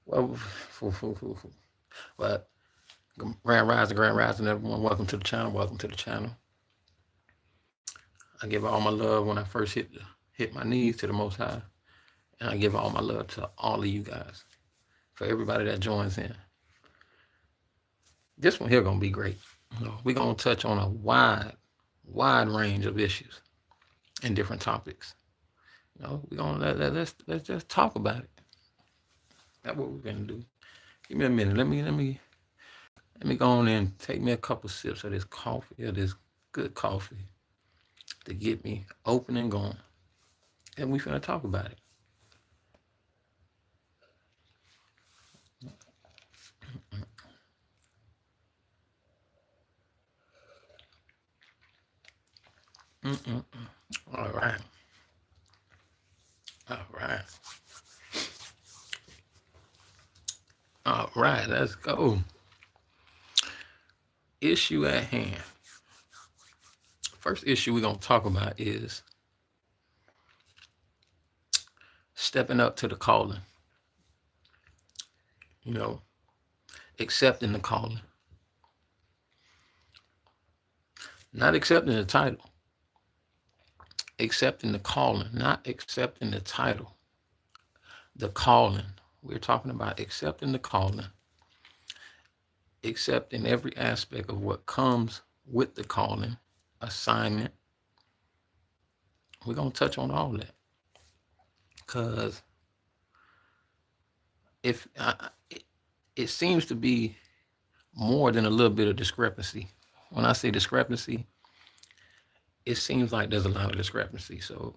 Well, but Grand Rising, everyone. Welcome to the channel. Welcome to the channel. I give all my love when I first hit my knees to the Most High, and I give all my love to all of you guys. For everybody that joins in, this one here gonna be great. We're gonna touch on a wide range of issues and different topics. We're gonna let's just talk about it. That's what we're gonna do. Give me a minute. Let me go on and take me a couple sips of this coffee, of this good coffee, to get me open and going. And we finna talk about it. Mm-mm. All right. All right. All right. Let's go. Issue at hand. First issue we're gonna talk about is stepping up to the calling. You know, accepting the calling, not accepting the title, accepting the calling, not accepting the title. The calling. We're talking about accepting the calling, accepting every aspect of what comes with the calling, assignment. We're gonna touch on all that because if it seems to be more than a little bit of discrepancy. When I say discrepancy, it seems like there's a lot of discrepancy. So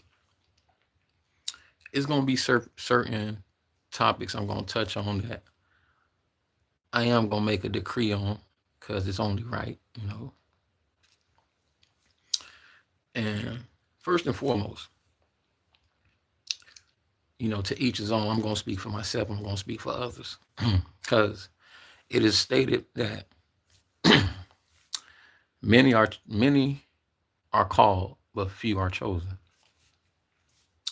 it's going to be certain topics I'm going to touch on that I am going to make a decree on because it's only right, And first and foremost, to each his own. I'm going to speak for myself. I'm going to speak for others because it is stated that many are called, but few are chosen.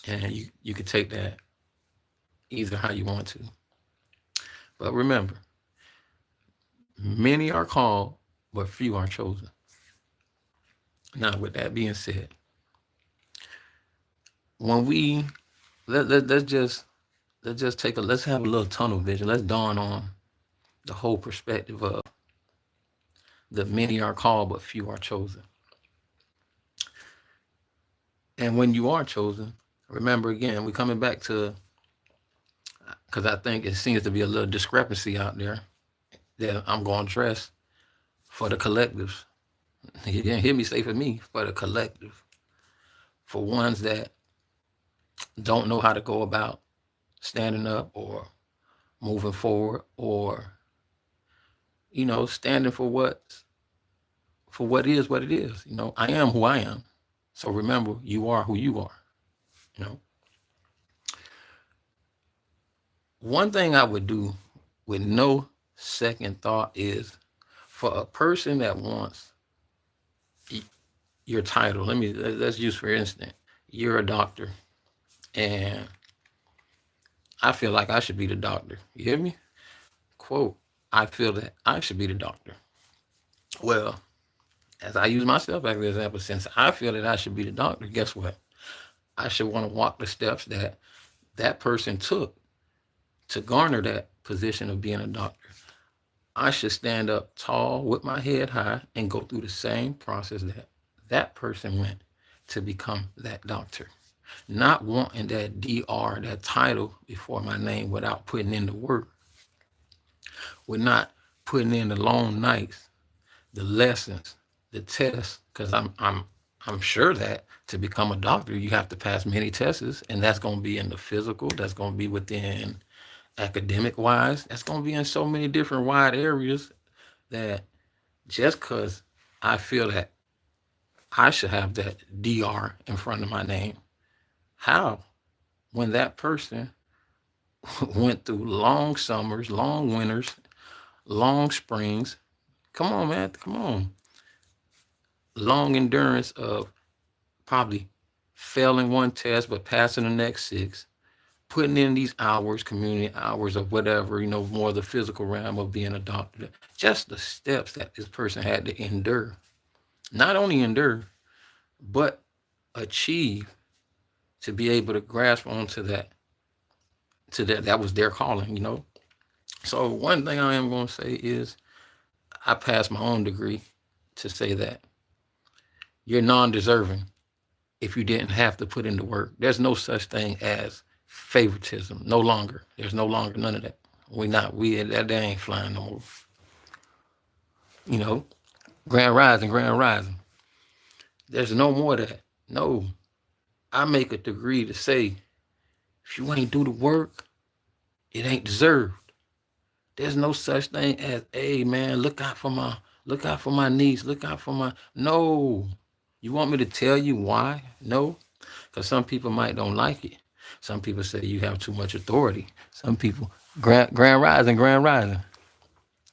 And you could take that either how you want to. But remember, many are called, but few are chosen. Now, with that being said, when we let's just let's have a little tunnel vision. Let's dawn on the whole perspective of the many are called, but few are chosen. And when you are chosen, remember again, we're coming back to because I think it seems to be a little discrepancy out there that I'm going to address for the collectives. You didn't hear me say for me, for the collective, for ones that don't know how to go about standing up or moving forward or standing for what is what it is. I am who I am. So remember, you are who you are. You know, one thing I would do with no second thought is for a person that wants your title. Let's use for instance, you're a doctor, and I feel like I should be the doctor. You hear me? Quote, I feel that I should be the doctor. Well, as I use myself as an example, since I feel that I should be the doctor, guess what? I should want to walk the steps that that person took to garner that position of being a doctor. I should stand up tall with my head high and go through the same process that that person went to become that doctor. Not wanting that DR, that title before my name without putting in the work, with not putting in the long nights, the lessons, the tests, because I'm sure that to become a doctor you have to pass many tests, and that's going to be in the physical, that's going to be within academic wise, that's going to be in so many different wide areas that just because I feel that I should have that DR in front of my name, how when that person went through long summers, long winters, long springs, come on man, come on, long endurance of probably failing one test but passing the next six, putting in these hours, community hours, or whatever, more the physical realm of being a doctor. Just the steps that this person had to endure. Not only endure, but achieve to be able to grasp onto that, that was their calling. So one thing I am going to say is I passed my own degree to say that you're non-deserving if you didn't have to put in the work. There's no such thing as favoritism. No longer. There's no longer none of that. That ain't flying no more. You know, grand rising, grand rising. There's no more of that. No. I make a degree to say if you ain't do the work, it ain't deserved. There's no such thing as, hey man, look out for my niece, look out for my no. You want me to tell you why? No. Because some people might don't like it. Some people say you have too much authority. Some people grand rising, grand rising.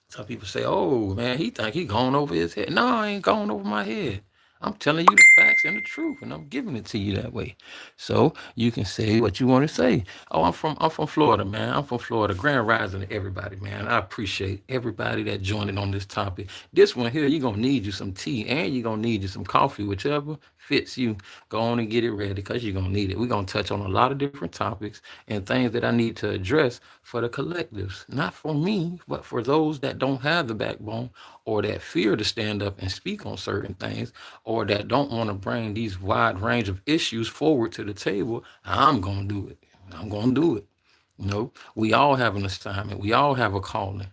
Some people say, oh man, he think he going over his head. No, I ain't going over my head. I'm telling you the facts and the truth, and I'm giving it to you that way. So you can say what you want to say. Oh, I'm from Florida, man. I'm from Florida. Grand rising to everybody, man. I appreciate everybody that joined in on this topic. This one here, you're gonna need you some tea and you're gonna need you some coffee, whichever fits you. Go on and get it ready because you're gonna need it. We're gonna touch on a lot of different topics and things that I need to address for the collectives, not for me, but for those that don't have the backbone or that fear to stand up and speak on certain things or that don't want to bring these wide range of issues forward to the table. I'm going to do it. I'm going to do it. We all have an assignment. We all have a calling.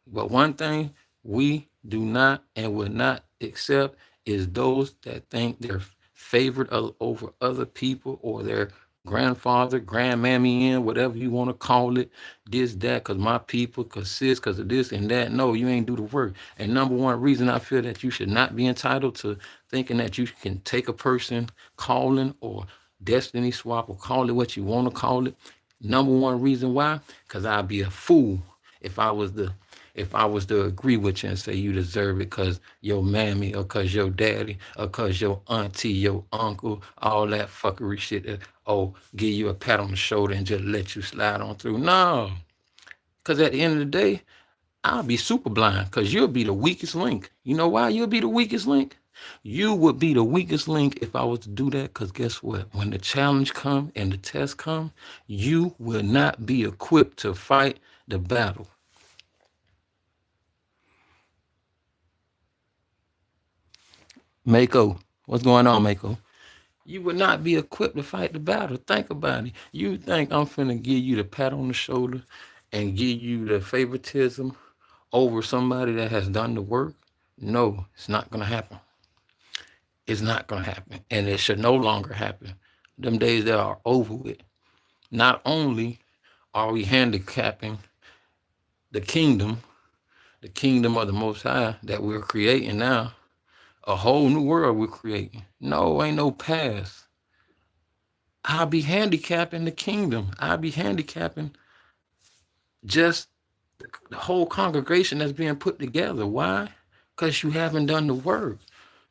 But one thing we do not and will not accept is those that think they're favored over other people or their grandfather, grandmammy in, whatever you want to call it, this, that, because my people, because sis, because of this and that. No, you ain't do the work. And number one reason I feel that you should not be entitled to thinking that you can take a person calling or destiny swap or call it what you want to call it. Number one reason why, because I'd be a fool if I was to agree with you and say you deserve it because your mammy or because your daddy or because your auntie, your uncle, all that fuckery shit give you a pat on the shoulder and just let you slide on through. No. Because at the end of the day, I'll be super blind because you'll be the weakest link. You know why you'll be the weakest link? You would be the weakest link if I was to do that because guess what? When the challenge come and the test come, you will not be equipped to fight the battle. Mako, what's going on, Mako? You would not be equipped to fight the battle. Think about it. You think I'm finna give you the pat on the shoulder and give you the favoritism over somebody that has done the work? No, it's not gonna happen. It's not gonna happen. And it should no longer happen. Them days that are over with. Not only are we handicapping the kingdom of the Most High that we're creating now, a whole new world we're creating. No, ain't no past. I'll be handicapping the kingdom. I'll be handicapping just the whole congregation that's being put together. Why? Because you haven't done the work.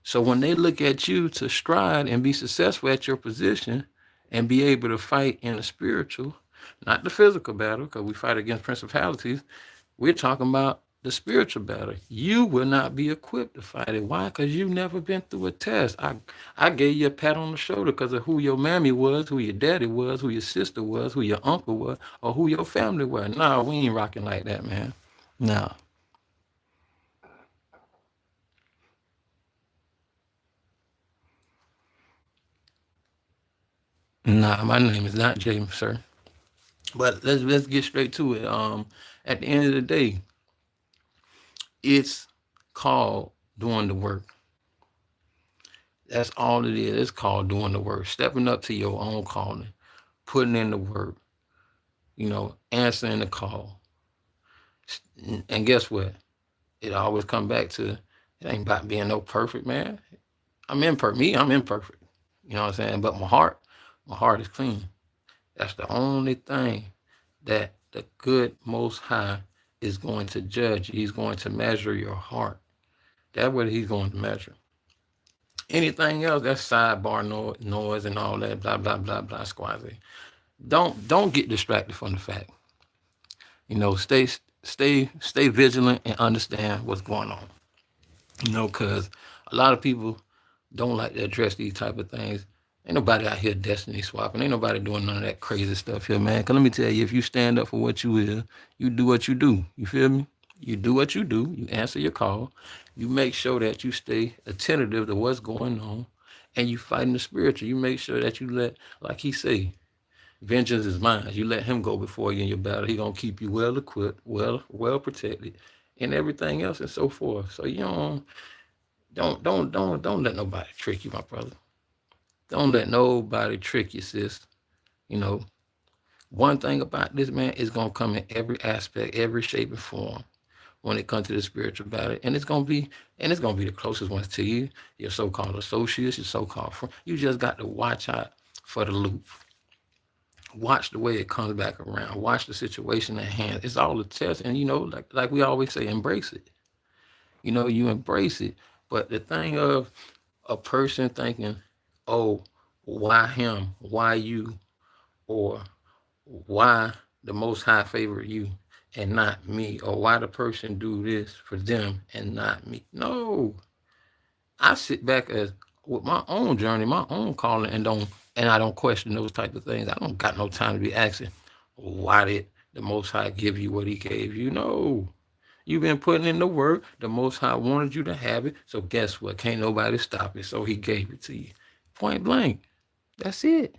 So when they look at you to stride and be successful at your position and be able to fight in the spiritual, not the physical battle, because we fight against principalities, we're talking about the spiritual battle. You will not be equipped to fight it. Why? Because you've never been through a test. I gave you a pat on the shoulder because of who your mammy was, who your daddy was, who your sister was, who your uncle was, or who your family was. No, we ain't rocking like that, man. No. Nah, my name is not James, sir. But let's get straight to it. At the end of the day, it's called doing the work. That's all it is. It's called doing the work. Stepping up to your own calling, putting in the work, answering the call. And guess what? It always come back to it ain't about being no perfect, man. I'm imperfect. I'm imperfect. You know what I'm saying? But my heart is clean. That's the only thing that the good Most High is going to judge. He's going to measure your heart. That's what he's going to measure. Anything else, that's sidebar noise and all that, blah, blah, blah, blah, squazy. Don't get distracted from the fact. Stay vigilant and understand what's going on. Because a lot of people don't like to address these type of things. Ain't nobody out here destiny swapping. Ain't nobody doing none of that crazy stuff here, man. Cause let me tell you, if you stand up for what you is, you do what you do. You feel me? You do what you do. You answer your call. You make sure that you stay attentive to what's going on, and you fight in the spiritual. You make sure that you let, like he say, vengeance is mine. You let him go before you in your battle. He gonna keep you well equipped, well protected, and everything else and so forth. So you don't let nobody trick you, my brother. Don't let nobody trick you, sis. You know, one thing about this, man, is gonna come in every aspect, every shape and form when it comes to the spiritual battle. And it's gonna be the closest ones to you, your so-called associates, your so-called friends. You just got to watch out for the loop. Watch the way it comes back around. Watch the situation at hand. It's all a test. And like we always say, embrace it. You embrace it. But the thing of a person thinking, oh, why him? Why you? Or why the most high favor you and not me? Or why the person do this for them and not me? No. I sit back as with my own journey, my own calling, and I don't question those type of things. I don't got no time to be asking, why did the Most High give you what He gave you? No, you've been putting in the work. The Most High wanted you to have it, so guess what? Can't nobody stop it. So He gave it to you, point blank. That's it.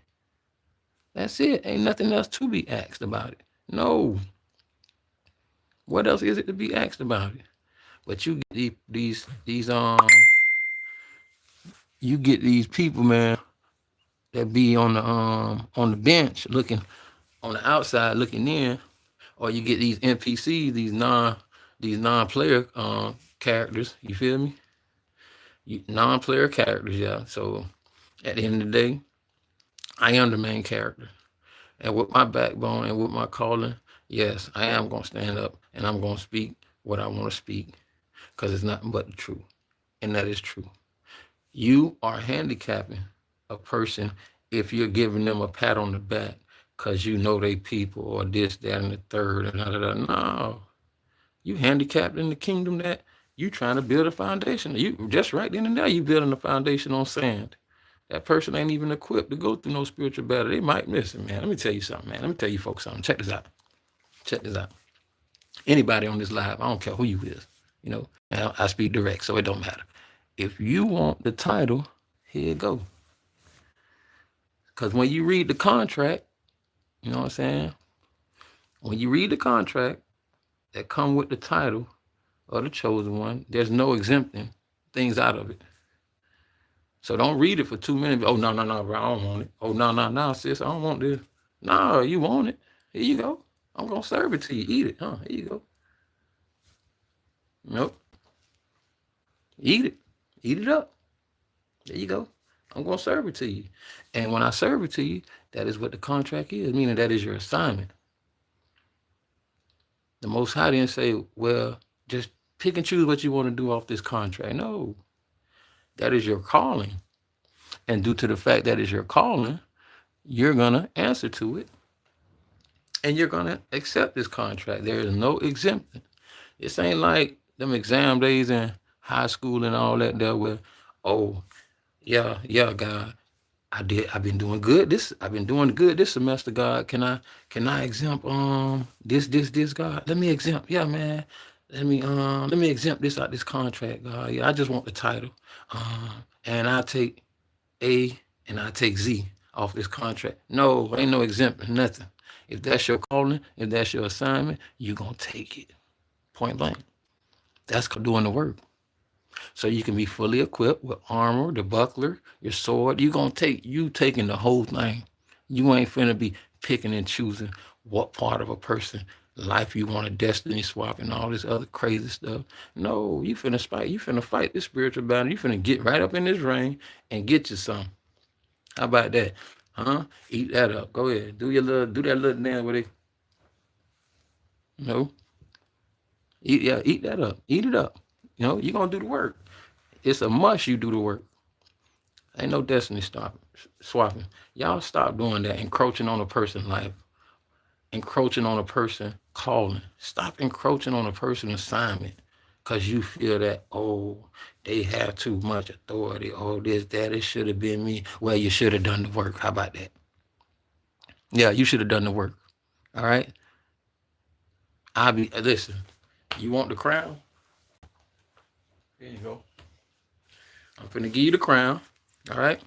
That's it. Ain't nothing else to be asked about it. No. What else is it to be asked about it? But you get these people, man, that be on the bench looking on the outside looking in, or you get these NPCs, these non-player characters. You feel me? Non-player characters, yeah. So at the end of the day, I am the main character, and with my backbone and with my calling, yes, I am gonna stand up and I'm gonna speak what I want to speak, because it's nothing but the truth, and that is true. You are handicapping a person if you're giving them a pat on the back because you know they people or this, that, and the third, and da, da, da. No, you handicapped in the kingdom that you trying to build a foundation. You just right then and there, you building a foundation on sand. That person ain't even equipped to go through no spiritual battle. They might miss it, man. Let me tell you something, man. Let me tell you folks something. Check this out. Check this out. Anybody on this live, I don't care who you is, and I speak direct, so it don't matter. If you want the title, here you go. Because when you read the contract, you know what I'm saying? When you read the contract that come with the title of the chosen one, there's no exempting things out of it. So don't read it for 2 minutes. Oh, no, no, no, bro, I don't want it. Oh, no, no, no, sis, I don't want this. No, you want it. Here you go. I'm going to serve it to you. Eat it. Here you go. Nope. Eat it. Eat it up. There you go. I'm going to serve it to you. And when I serve it to you, that is what the contract is, meaning that is your assignment. The Most High didn't say, well, just pick and choose what you want to do off this contract. No, that is your calling. And due to the fact that is your calling, you're going to answer to it. And you're going to accept this contract. There is no exemption. This ain't like them exam days in high school and all that there where, oh, yeah, God, I've been doing good. I've been doing good this semester, God. Can I exempt this, God? Let me exempt. Yeah, man. Let me exempt this out this contract, God. Yeah, I just want the title. And I take A and I take Z off this contract. No, ain't no exempting, nothing. If that's your calling, if that's your assignment, you gonna take it. Point blank. That's doing the work. So you can be fully equipped with armor, the buckler, your sword. You taking the whole thing. You ain't finna be picking and choosing what part of a person life you want to destiny swap and all this other crazy stuff. No, you finna fight this spiritual battle. You finna get right up in this ring and get you some. How about that? Eat that up. Go ahead. Do that little dance where they no. Eat that up. Eat it up. You're gonna do the work. It's a must you do the work. Ain't no destiny swapping. Y'all stop doing that, encroaching on a person's life, encroaching on a person calling. Stop encroaching on a person's assignment because you feel that, oh, they have too much authority. Oh, this, that, it should have been me. Well, you should have done the work. How about that? Yeah, you should have done the work. All right. Listen, you want the crown? Here you go. I'm finna give you the crown. All right.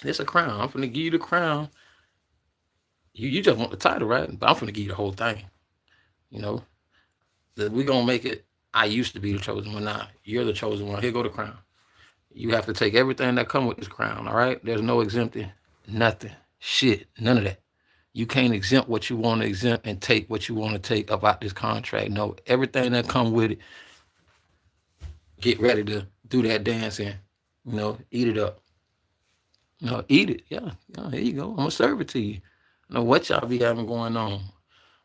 It's a crown. I'm finna give you the crown. You just want the title, right? But I'm finna give you the whole thing. You know, we gonna make it. I used to be the chosen one. Now you're the chosen one. Here go the crown. You have to take everything that come with this crown. All right. There's no exempting. Nothing. Shit. None of that. You can't exempt what you want to exempt and take what you want to take about this contract. No, everything that come with it. Get ready to do that dance and, eat it up. Eat it. Yeah. Here you go. I'm gonna serve it to you. What y'all be having going on?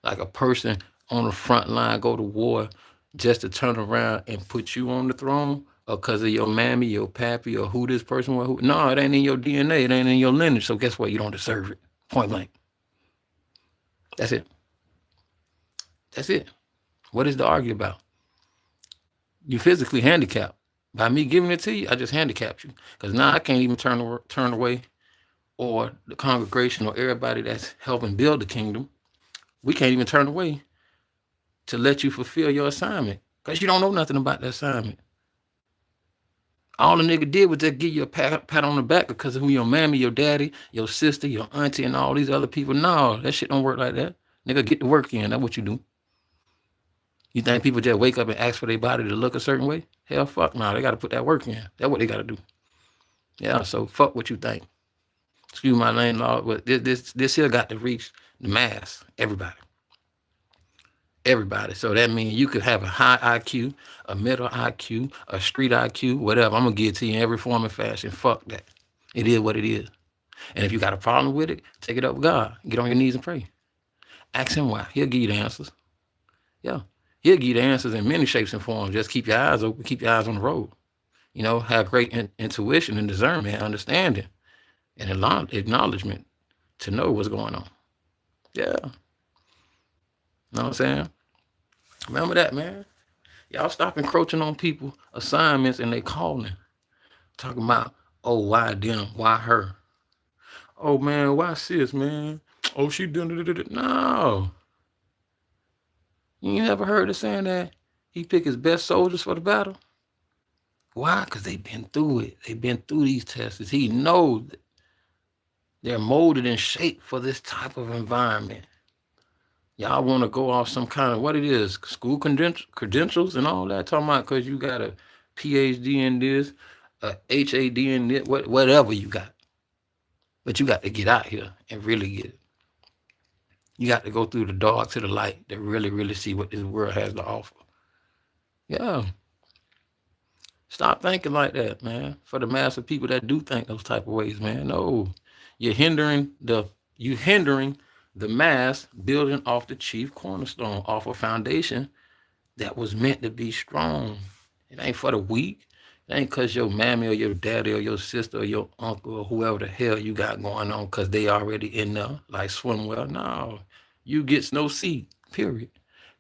Like a person on the front line go to war just to turn around and put you on the throne, or because of your mammy, your pappy, or who this person was. No, it ain't in your DNA. It ain't in your lineage. So guess what? You don't deserve it. Point blank. That's it. That's it. What is to argue about? You physically handicapped. By me giving it to you, I just handicapped you. Because now I can't even turn away, or the congregation or everybody that's helping build the kingdom. We can't even turn away to let you fulfill your assignment. Because you don't know nothing about the assignment. All the nigga did was just give you a pat on the back because of who your mammy, your daddy, your sister, your auntie, and all these other people. No, that shit don't work like that. Nigga, get to work in. That's what you do. You think people just wake up and ask for their body to look a certain way? Hell, fuck no. They got to put that work in. That's what they got to do. Yeah, so fuck what you think. Excuse my name, Lord, but this here got to reach the mass. Everybody. So that means you could have a high IQ, a middle IQ, a street IQ, whatever. I'm going to give it to you in every form and fashion. Fuck that. It is what it is. And if you got a problem with it, take it up with God. Get on your knees and pray. Ask him why. He'll give you the answers. Yeah. He'll give you the answers in many shapes and forms. Just keep your eyes open. Keep your eyes on the road. Have great intuition and discernment, understanding, and acknowledgement to know what's going on. Yeah. Know what I'm saying? Remember that, man. Y'all stop encroaching on people assignments and they calling. Talking about, oh, why them? Why her? Oh, man, why sis, man? Oh, she doing it. No. You ain't never heard of saying that he pick his best soldiers for the battle? Why? Because they've been through it. They've been through these tests. He knows they're molded and shaped for this type of environment. Y'all want to go off some kind of, what it is, school credentials and all that, talking about because you got a PhD in this, a HAD in this, whatever you got. But you got to get out here and really get it. You got to go through the dark to the light to really, really see what this world has to offer. Yeah. Stop thinking like that, man. For the mass of people that do think those type of ways, man. No. You're hindering the mass building off the chief cornerstone, off a foundation that was meant to be strong. It ain't for the weak. It ain't because your mammy or your daddy or your sister or your uncle or whoever the hell you got going on because they already in there, like swim well. No, you gets no seat, period.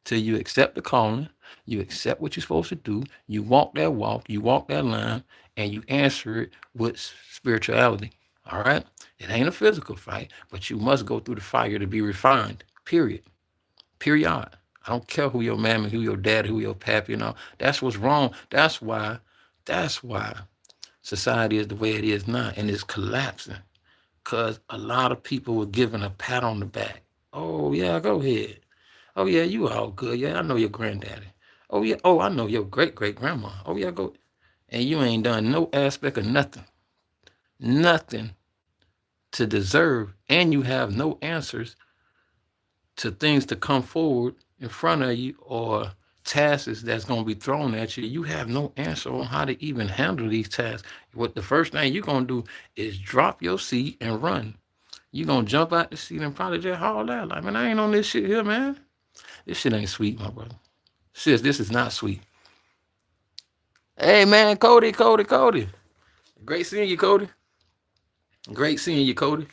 Till you accept the calling, you accept what you're supposed to do, you walk that walk, you walk that line, and you answer it with spirituality. All right? It ain't a physical fight, but you must go through the fire to be refined, period. Period. I don't care who your mammy, who your dad, who your pappy, That's what's wrong. That's why society is the way it is now, and it's collapsing. Because a lot of people were given a pat on the back. Oh, yeah, go ahead. Oh, yeah, you all good. Yeah, I know your granddaddy. Oh, yeah. Oh, I know your great-great-grandma. Oh, yeah, go. And you ain't done no aspect of nothing. Nothing to deserve, and you have no answers to things to come forward in front of you or tasks that's going to be thrown at you. You have no answer on how to even handle these tasks. What the first thing you're going to do is drop your seat and run. You're going to jump out the seat and probably just haul out. Like, man, I ain't on this shit here, man. This shit ain't sweet, my brother. Sis, this is not sweet. Hey, man, Cody. Great seeing you, Cody. Great seeing you, Cody.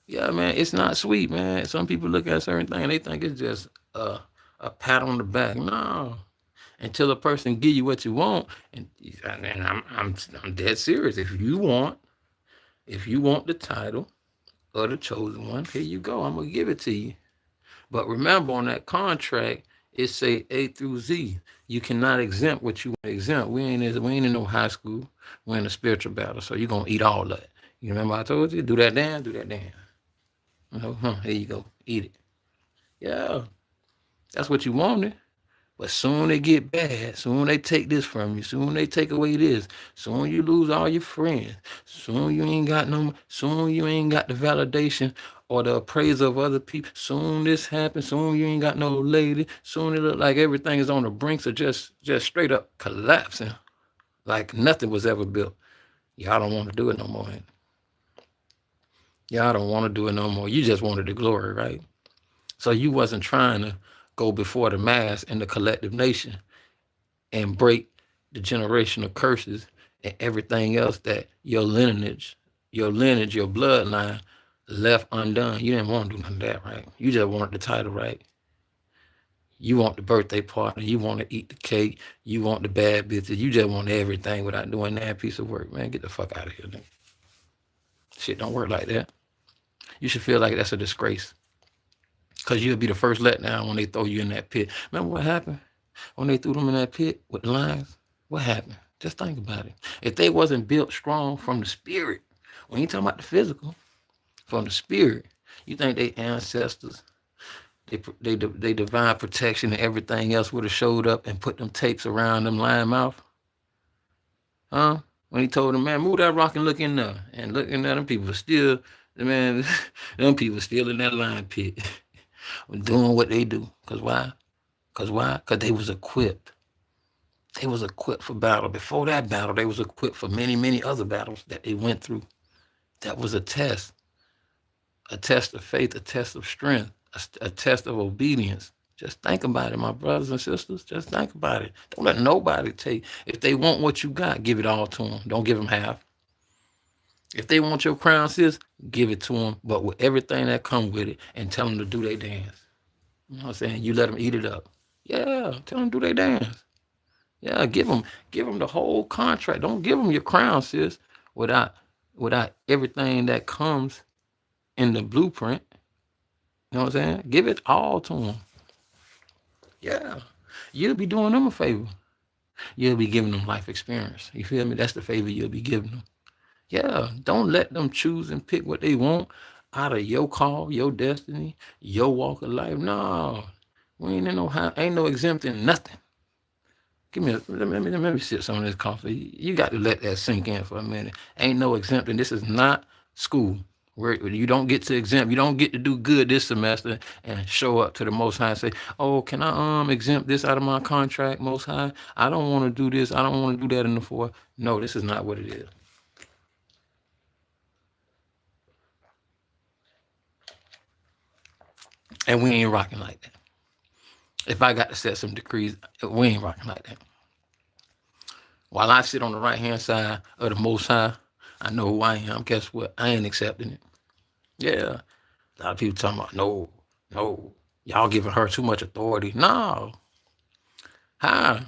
Yeah, man, it's not sweet, man. Some people look at certain things and they think it's just a pat on the back. No, until a person give you what you want, and I'm dead serious. If you want the title of the chosen one, here you go. I'm gonna give it to you. But remember, on that contract, it say A through Z. You cannot exempt what you want to exempt. We ain't in no high school. We're in a spiritual battle, so you're gonna eat all of it. You remember I told you, do that dance, do that dance. Here you go, eat it. Yeah, that's what you wanted. But soon they get bad. Soon they take this from you. Soon they take away this. Soon you lose all your friends. Soon you ain't got no. Soon you ain't got the validation or the appraisal of other people. Soon this happens. Soon you ain't got no lady. Soon it look like everything is on the brinks of just straight up collapsing, like nothing was ever built. Y'all don't want to do it no more. Y'all don't want to do it no more. You just wanted the glory, right? So you wasn't trying to go before the mass and the collective nation and break the generational curses and everything else that your lineage, your bloodline left undone. You didn't want to do none of that, right? You just wanted the title, right? You want the birthday party. You want to eat the cake. You want the bad bitches. You just want everything without doing that piece of work, man. Get the fuck out of here, nigga. Shit don't work like that. You should feel like that's a disgrace. Because you'll be the first letdown when they throw you in that pit. Remember what happened when they threw them in that pit with the lions? What happened? Just think about it. If they wasn't built strong from the spirit, when you talking about the physical, from the spirit, you think they ancestors, they divine protection and everything else would have showed up and put them tapes around them lion mouth? Huh? When he told them, man, move that rock and look in there. And looking at them people still, man, them people still in that lion pit. Doing what they do. Because why? Because they was equipped. They was equipped for battle. Before that battle, they was equipped for many, many other battles that they went through. That was a test of faith, a test of strength, a test of obedience. Just think about it, my brothers and sisters. Just think about it. Don't let nobody take. If they want what you got, give it all to them. Don't give them half. If they want your crown, sis, give it to them, but with everything that come with it, and tell them to do their dance. You know what I'm saying? You let them eat it up. Yeah, tell them to do their dance. Yeah, give them the whole contract. Don't give them your crown, sis, without everything that comes in the blueprint. You know what I'm saying? Give it all to them. Yeah, you'll be doing them a favor. You'll be giving them life experience. You feel me? That's the favor you'll be giving them. Yeah, don't let them choose and pick what they want out of your call, your destiny, your walk of life. No, we ain't no exempting nothing. Give me let me sip some of this coffee. You got to let that sink in for a minute. Ain't no exempting. This is not school where you don't get to exempt. You don't get to do good this semester and show up to the Most High and say, "Oh, can I exempt this out of my contract, Most High? I don't want to do this. I don't want to do that in the fourth." No, this is not what it is. And we ain't rocking like that. If I got to set some decrees, we ain't rocking like that. While I sit on the right hand side of the Most High, I know who I am. Guess what? I ain't accepting it. Yeah. A lot of people talking about no, y'all giving her too much authority. No. How?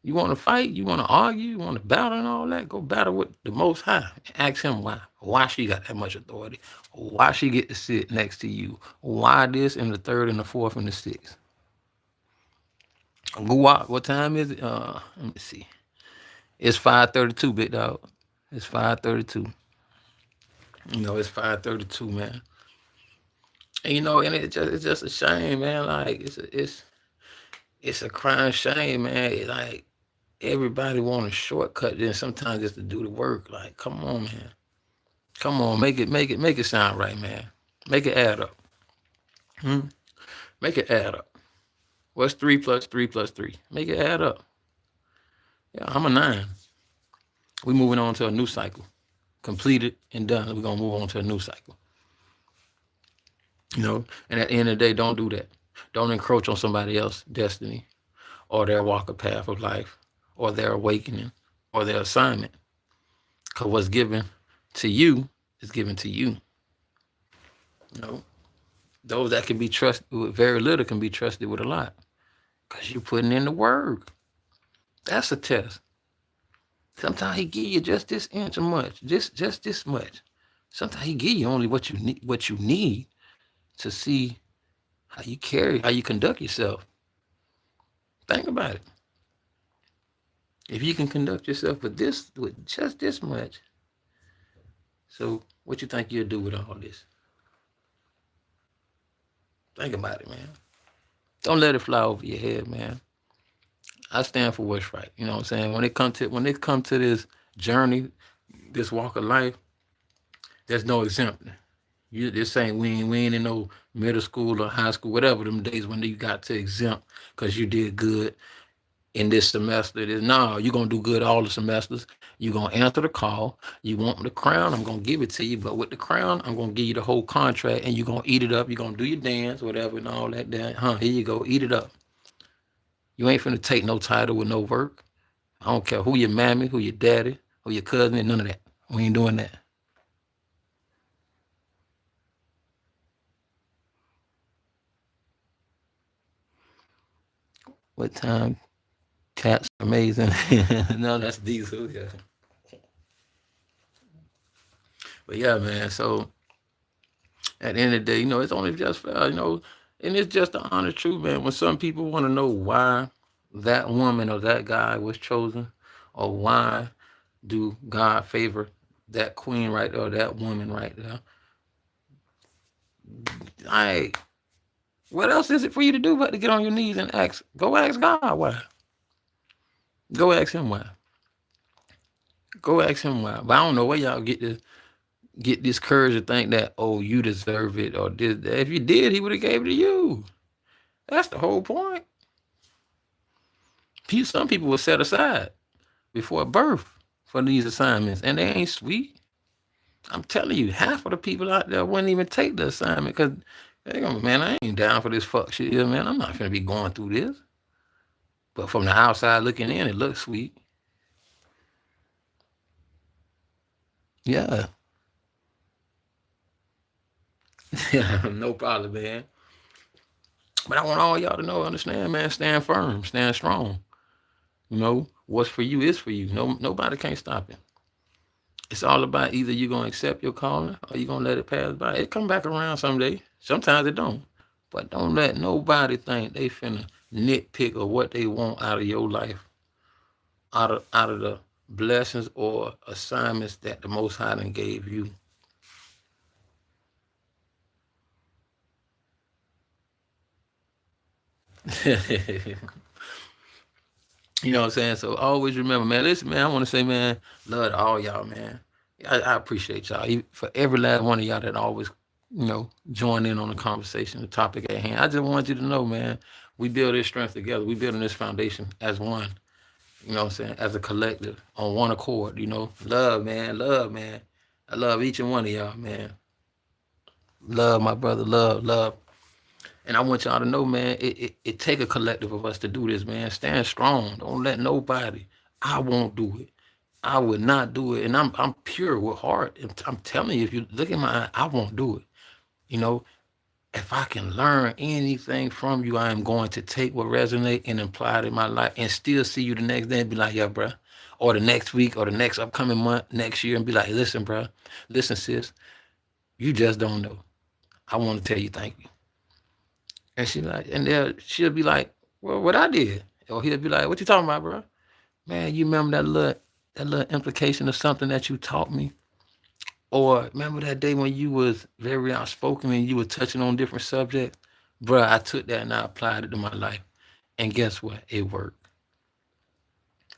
You want to fight? You want to argue? You want to battle and all that? Go battle with the Most High. Ask him why. Why she got that much authority? Why she get to sit next to you? Why this and the third and the fourth and the sixth? Go out. What time is it? Let me see. It's 5:32, big dog. It's 5:32. It's 5:32, man. And and it's just a shame, man. Like it's a crying shame, man. Like everybody want a shortcut, then sometimes just to do the work. Like, come on, man. Come on, make it sound right, man. Make it add up. Make it add up. What's 3 plus 3 plus 3? Make it add up. Yeah, I'm a 9. We moving on to a new cycle. Completed and done. We're gonna move on to a new cycle. And at the end of the day, don't do that. Don't encroach on somebody else's destiny or their walk of path of life or their awakening or their assignment. Because what's given to you is given to you. You know, those that can be trusted with very little can be trusted with a lot because you're putting in the work. That's a test. Sometimes he give you just this inch of much, just this much. Sometimes he give you only what you need to see how you carry, how you conduct yourself. Think about it. If you can conduct yourself with just this much, so what you think you'll do with all this? Think about it, man. Don't let it fly over your head, man. I stand for what's right. You know what I'm saying? When it come to this journey, this walk of life, there's no exemption. You this ain't we ain't in no middle school or high school, whatever them days when you got to exempt because you did good in this semester. No, you're gonna do good all the semesters. You're gonna answer the call. You want the crown, I'm gonna give it to you. But with the crown, I'm gonna give you the whole contract and you're gonna eat it up. You're gonna do your dance, whatever, and all that. Here you go, eat it up. You ain't finna take no title with no work. I don't care who your mammy, who your daddy, who your cousin, and none of that. We ain't doing that. What time? Cats amazing. No, that's Diesel. Yeah, but yeah, man. So at the end of the day, it's only just fair, and it's just the honest truth, man. When some people want to know why that woman or that guy was chosen, or why do God favor that queen right there, or that woman right there, I what else is it for you to do but to get on your knees and ask? Go ask God why. Go ask him why. Go ask him why. But I don't know where y'all get this courage to think that, oh, you deserve it or this. If you did, he would have gave it to you. That's the whole point. Some people were set aside before birth for these assignments, and they ain't sweet. I'm telling you, half of the people out there wouldn't even take the assignment because they go, man, I ain't down for this fuck shit here, man. I'm not gonna be going through this. But from the outside looking in, it looks sweet. Yeah. Yeah, no problem, man. But I want all y'all to know, understand, man, stand firm, stand strong. What's for you is for you. Nobody can't stop it. It's all about either you're gonna accept your calling or you're gonna let it pass by. It come back around someday. Sometimes it don't. But don't let nobody think they finna nitpick or what they want out of your life, out of the blessings or assignments that the Most High done gave you. You know what I'm saying? So always remember, man. Listen, man. I want to say, man, love to all y'all, man. I appreciate y'all. For every last one of y'all that always, join in on the conversation, the topic at hand. I just want you to know, man, we build this strength together. We building this foundation as one. You know what I'm saying? As a collective, on one accord. Love, man. Love, man. I love each and one of y'all, man. Love, my brother. Love, love. And I want y'all to know, man, it take a collective of us to do this, man. Stand strong. Don't let nobody. I won't do it. I would not do it. And I'm pure with heart. I'm telling you, if you look in my eye, I won't do it. You know, if I can learn anything from you, I am going to take what resonate and apply it in my life and still see you the next day and be like, yeah, bro. Or the next week or the next upcoming month, next year, and be like, listen, bro. Listen, sis, you just don't know. I want to tell you thank you. And she'll be like, well, what I did. Or he'll be like, what you talking about, bro? Man, you remember that little implication of something that you taught me? Or remember that day when you was very outspoken and you were touching on different subjects? Bro, I took that and I applied it to my life. And guess what? It worked.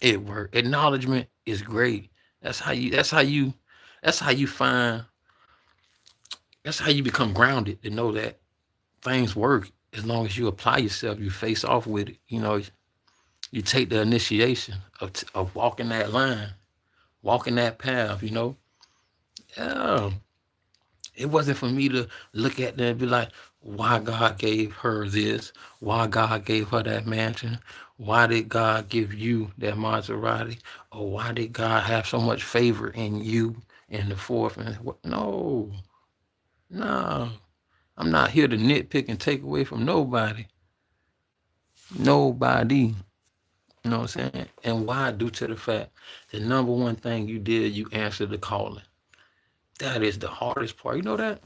It worked. Acknowledgement is great. That's how you that's how you become grounded to know that things work as long as you apply yourself, you face off with it. You take the initiation of walking that line, walking that path. Yeah, it wasn't for me to look at them and be like, why God gave her this? Why God gave her that mansion? Why did God give you that Maserati? Or why did God have so much favor in you and the fourth. And what? No, no. I'm not here to nitpick and take away from nobody. Nobody. You know what I'm saying? And why? Due to the fact the number one thing you did, you answered the calling. That is the hardest part. You know that?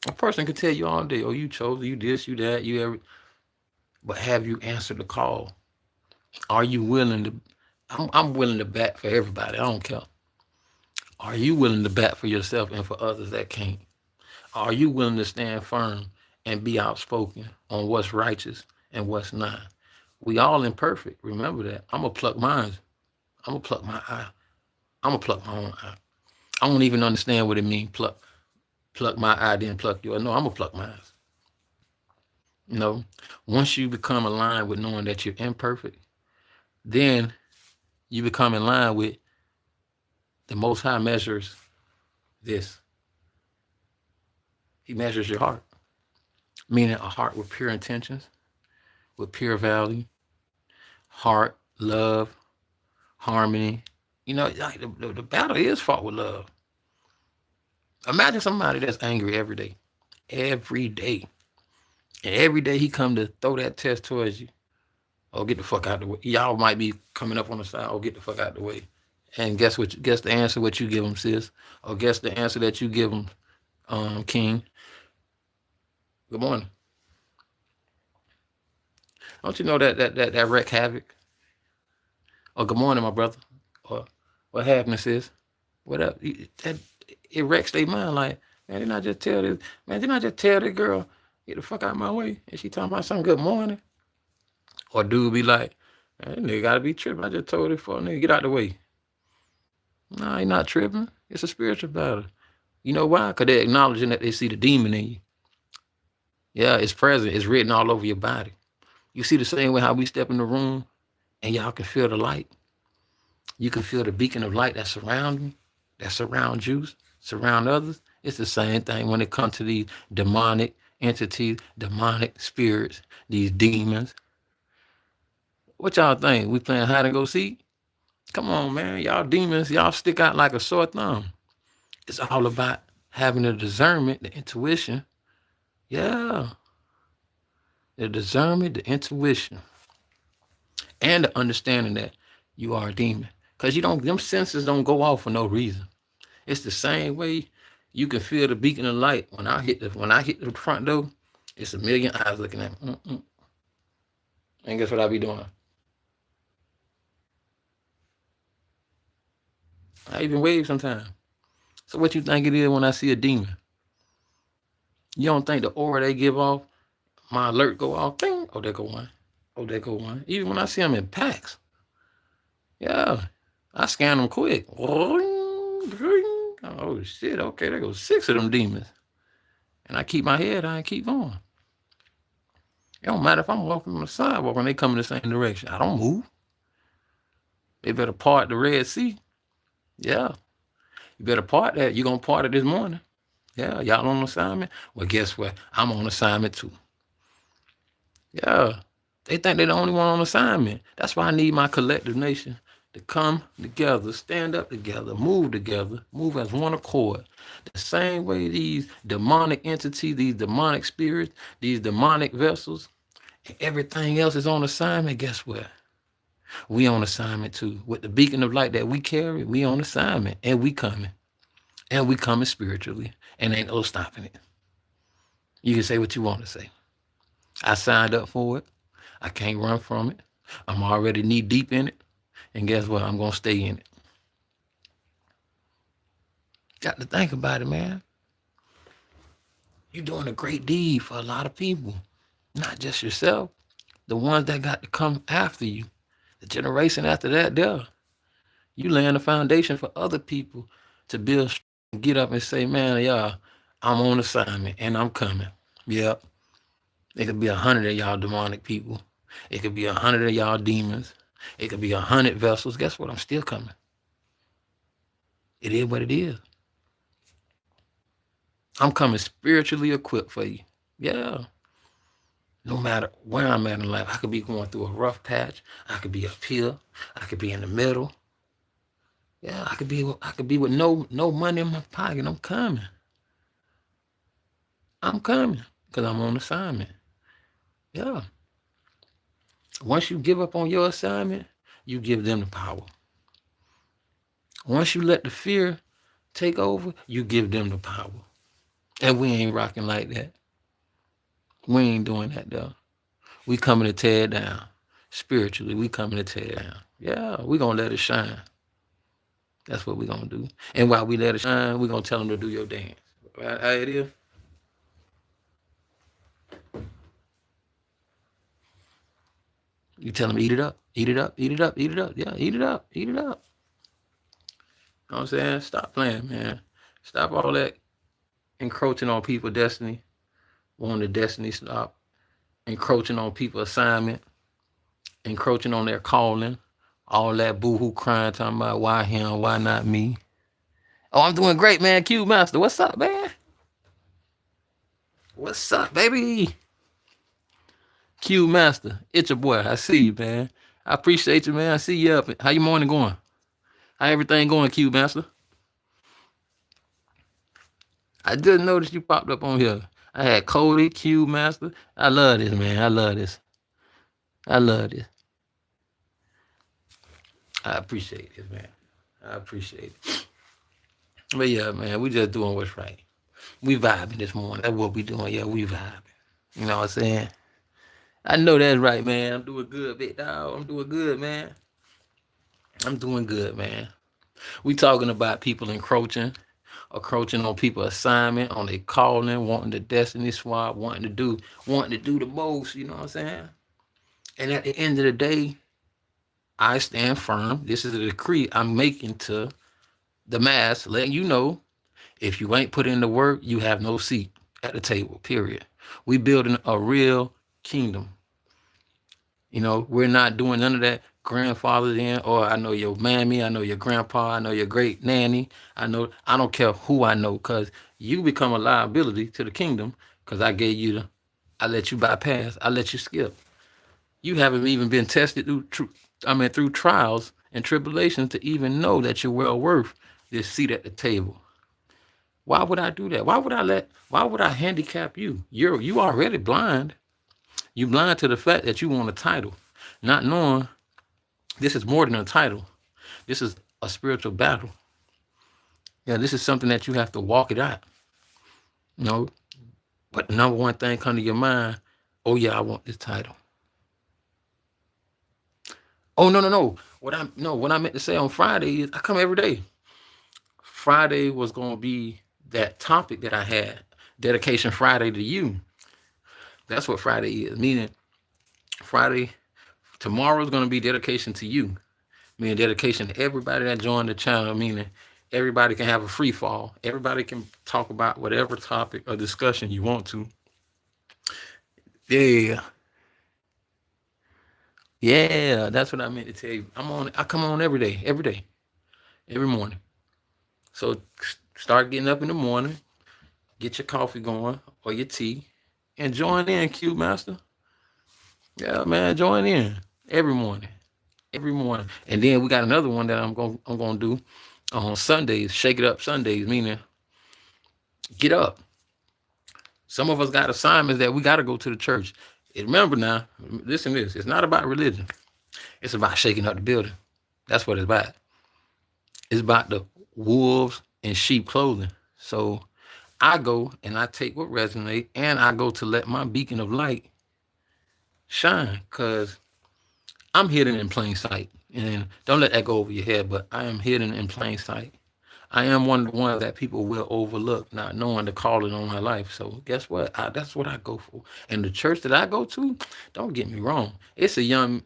A person can tell you all day, oh, you chose, you this, you that, you every. But have you answered the call? Are you willing to? I'm willing to bat for everybody. I don't care. Are you willing to bat for yourself and for others that can't? Are you willing to stand firm and be outspoken on what's righteous and what's not? We all imperfect. Remember that. I'm gonna pluck mine. I'm gonna pluck my eye. I'm gonna pluck my own eye. I don't even understand what it means. Pluck my eye, then pluck yours. No, I'm gonna pluck mine. You know, once you become aligned with knowing that you're imperfect, then you become in line with the Most High measures this. He measures your heart, meaning a heart with pure intentions, with pure value, heart, love, harmony. You know, like the battle is fought with love. Imagine somebody that's angry every day, every day. And every day he come to throw that test towards you. Oh, get the fuck out the way. Y'all might be coming up on the side. Oh, get the fuck out the way. And guess what? Guess the answer what you give him, sis. Or guess the answer that you give him, King. Good morning. Don't you know that wreck havoc? Or good morning, my brother. Or what happened, sis? What up? It wrecks their mind. Like, man, didn't I just tell this? Man, didn't I just tell this girl, get the fuck out of my way? And she talking about something good morning. Or dude be like, man, that nigga gotta be tripping. I just told this fuck nigga, get out the way. Nah, he not tripping. It's a spiritual battle. You know why? Because they're acknowledging that they see the demon in you. Yeah, it's present. It's written all over your body. You see the same way how we step in the room and y'all can feel the light. You can feel the beacon of light that surrounds me, that surrounds you, surround others. It's the same thing when it comes to these demonic entities, demonic spirits, these demons. What y'all think? We playing hide and go seek? Come on, man. Y'all demons, y'all stick out like a sore thumb. It's all about having the discernment, the intuition. Yeah. The discernment, the intuition, and the understanding that you are a demon. Because them senses don't go off for no reason. It's the same way you can feel the beacon of light. When I hit the front door, it's a million eyes looking at me. And guess what I be doing? I even wave sometimes. So what you think it is when I see a demon? You don't think the aura they give off, my alert go off? Ding. Oh, there go one. Oh, there go one. Even when I see them in packs. Yeah. I scan them quick. Oh, shit. Okay, there goes 6 of them demons. And I keep my head on and keep going. It don't matter if I'm walking on the sidewalk when they come in the same direction. I don't move. They better part the Red Sea. Yeah. You better part that. You're going to part it this morning. Yeah. Y'all on assignment? Well, guess what? I'm on assignment too. Yeah. They think they're the only one on assignment. That's why I need my collective nation to come together, stand up together, move as one accord. The same way these demonic entities, these demonic spirits, these demonic vessels, and everything else is on assignment. Guess what? We on assignment too. With the beacon of light that we carry, we on assignment, and we coming. And we coming spiritually, and ain't no stopping it. You can say what you want to say. I signed up for it. I can't run from it. I'm already knee deep in it. And guess what? I'm going to stay in it. Got to think about it, man. You're doing a great deed for a lot of people. Not just yourself. The ones that got to come after you. The generation after that, there. You laying the foundation for other people to build, get up and say, man, y'all, I'm on assignment and I'm coming. Yep. It could be 100 of y'all demonic people. It could be 100 of y'all demons. It could be 100 vessels. Guess what? I'm still coming. It is what it is. I'm coming spiritually equipped for you. Yeah. No matter where I'm at in life, I could be going through a rough patch. I could be up here. I could be in the middle. Yeah, I could be with no money in my pocket. I'm coming. I'm coming because I'm on assignment. Yeah. Once you give up on your assignment, you give them the power. Once you let the fear take over, you give them the power. And we ain't rocking like that. We ain't doing that though. We coming to tear it down. Spiritually, we coming to tear it down. Yeah, we gonna let it shine. That's what we gonna do. And while we let it shine, we gonna tell them to do your dance. Right? How it is? You tell them eat it up, eat it up, eat it up, eat it up. Yeah, eat it up, eat it up. You know what I'm saying? Stop playing, man. Stop all that encroaching on people's destiny, wanting the destiny stop, encroaching on people's assignment, encroaching on their calling, all that boo-hoo crying, talking about why him, why not me. Oh, I'm doing great, man. Q Master, what's up, man? What's up, baby? Q Master, it's your boy. I see you, man. I appreciate you, man. I see you up. How your morning going? How everything going, Q Master? I just noticed you popped up on here. I had Cody, Q Master. I love this, man. I love this. I love this. I appreciate this, man. I appreciate it. But yeah, man, we just doing what's right. We vibing this morning. That's what we doing. Yeah, we vibing. You know what I'm saying? I know that's right, man. I'm doing good, big dog. I'm doing good, man. I'm doing good, man. We talking about people encroaching on people's assignment, on their calling, wanting the destiny swap, wanting to do the most, you know what I'm saying? And at the end of the day, I stand firm. This is a decree I'm making to the mass, letting you know if you ain't put in the work, you have no seat at the table, period. We building a real kingdom. You know, we're not doing none of that grandfather in, or I know your mammy, I know your grandpa, I know your great nanny. I don't care who I know, because you become a liability to the kingdom because I let you bypass, I let you skip. You haven't even been tested through trials and tribulations to even know that you're well worth this seat at the table. Why would I do that? Why would I handicap you? You already blind. You blind to the fact that you want a title, not knowing this is more than a title. This is a spiritual battle. Yeah, this is something that you have to walk it out. You know, but the number one thing come to your mind, oh yeah, I want this title. Oh no. What I meant to say on Friday is I come every day. Friday was gonna be that topic that I had, dedication Friday to you. That's what Friday is. Meaning Friday, tomorrow is gonna be dedication to you. Meaning dedication to everybody that joined the channel, meaning everybody can have a free fall. Everybody can talk about whatever topic or discussion you want to. Yeah. Yeah, that's what I meant to tell you. I come on every day, every morning. So start getting up in the morning, get your coffee going or your tea, and join in, Q Master. Yeah, man, join in every morning. Every morning. And then we got another one that I'm gonna do on Sundays, shake it up Sundays, meaning get up. Some of us got assignments that we gotta go to the church. And remember now, listen to this. It's not about religion. It's about shaking up the building. That's what it's about. It's about the wolves in sheep clothing. So I go and I take what resonates, and I go to let my beacon of light shine, because I'm hidden in plain sight. And don't let that go over your head, but I am hidden in plain sight. I am one of the ones that people will overlook, not knowing the calling on my life. So guess what? That's what I go for. And the church that I go to, don't get me wrong, it's a young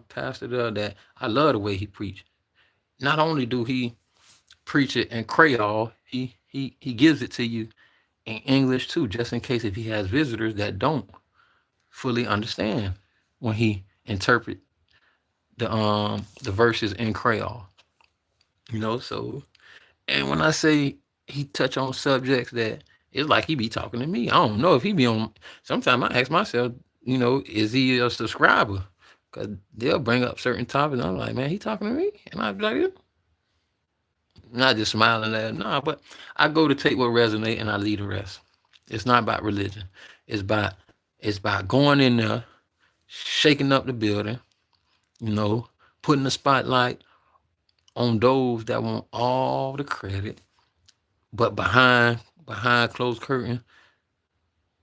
pastor there that I love the way he preach. Not only do he preach it in Creole, he gives it to you in English too, just in case if he has visitors that don't fully understand when he interpret the verses in Creole. You know, so, and when I say he touch on subjects that it's like he be talking to me. I don't know if he be on. Sometimes I ask myself, you know, is he a subscriber? Because they'll bring up certain topics. And I'm like, man, he talking to me, and I'd be like, yeah. not just smiling at it. No, but I go to take what resonate and I leave the rest. It's not about religion. It's about going in there, shaking up the building, you know, putting the spotlight on those that want all the credit, but behind closed curtain,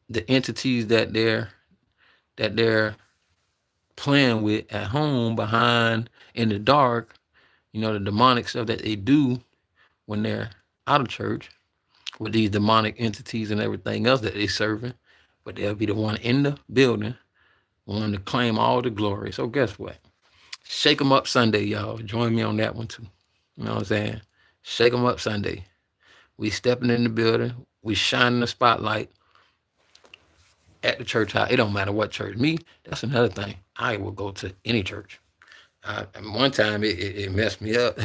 the entities that they're playing with at home behind in the dark, the demonic stuff that they do when they're out of church with these demonic entities and everything else that they serving, but they'll be the one in the building, one to claim all the glory. So guess what? Shake 'em up Sunday, y'all. Join me on that one too. You know what I'm saying? Shake 'em up Sunday. We stepping in the building. We shining the spotlight at the church house. It don't matter what church. Me, that's another thing. I will go to any church. One time it messed me up.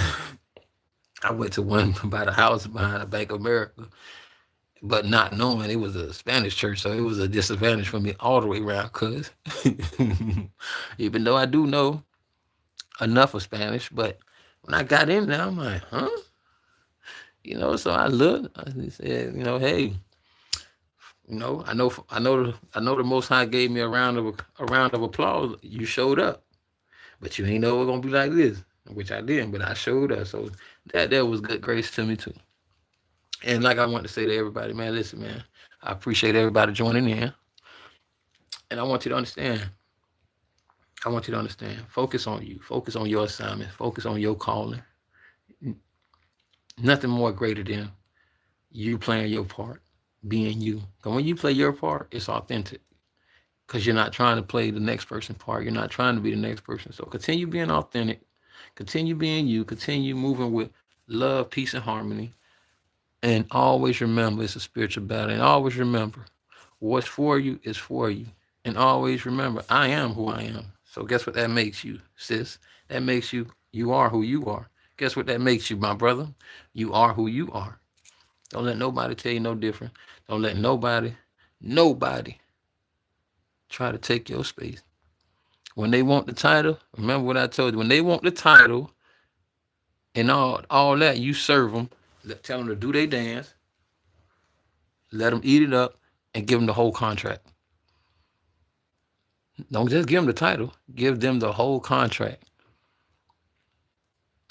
I went to one by the house behind the Bank of America, but not knowing it was a Spanish church, so it was a disadvantage for me all the way around. Cause even though I do know enough of Spanish, but when I got in there, I'm like, huh? So I looked. I said, hey, I know the Most High gave me a round of applause. You showed up, but you ain't know it was gonna be like this, which I didn't. But I showed up, so that was good grace to me too. And like I want to say to everybody, man, listen, man, I appreciate everybody joining in, and I want you to understand. I want you to understand. Focus on you. Focus on your assignment. Focus on your calling. Nothing more greater than you playing your part, being you. Because when you play your part, it's authentic. Because you're not trying to play the next person's part. You're not trying to be the next person. So continue being authentic. Continue being you. Continue moving with love, peace, and harmony. And always remember it's a spiritual battle. And always remember what's for you is for you. And always remember I am who I am. So guess what that makes you, sis? That makes you are who you are. Guess what that makes you, my brother? You are who you are. Don't let nobody tell you no different. Don't let nobody try to take your space. When they want the title, remember what I told you. When they want the title and all that, you serve them. Tell them to do their dance. Let them eat it up and give them the whole contract. Don't just give them the title. Give them the whole contract.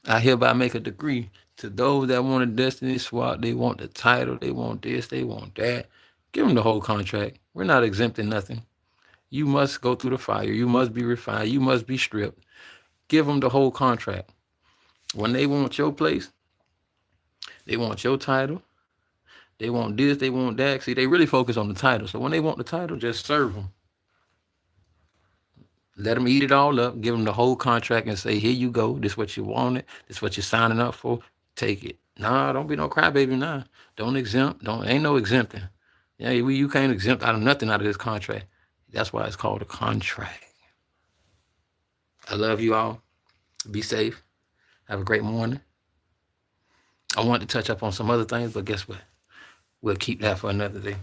I hereby make a decree to those that want a destiny swap. They want the title. They want this. They want that. Give them the whole contract. We're not exempting nothing. You must go through the fire. You must be refined. You must be stripped. Give them the whole contract. When they want your place, they want your title. They want this. They want that. See, they really focus on the title. So when they want the title, just serve them. Let them eat it all up. Give them the whole contract and say, here you go. This is what you wanted. This is what you're signing up for. Take it. Nah, don't be no crybaby. Nah, don't exempt. Ain't no exempting. Yeah, you can't exempt out of nothing out of this contract. That's why it's called a contract. I love you all. Be safe. Have a great morning. I want to touch up on some other things, but guess what? We'll keep that for another day.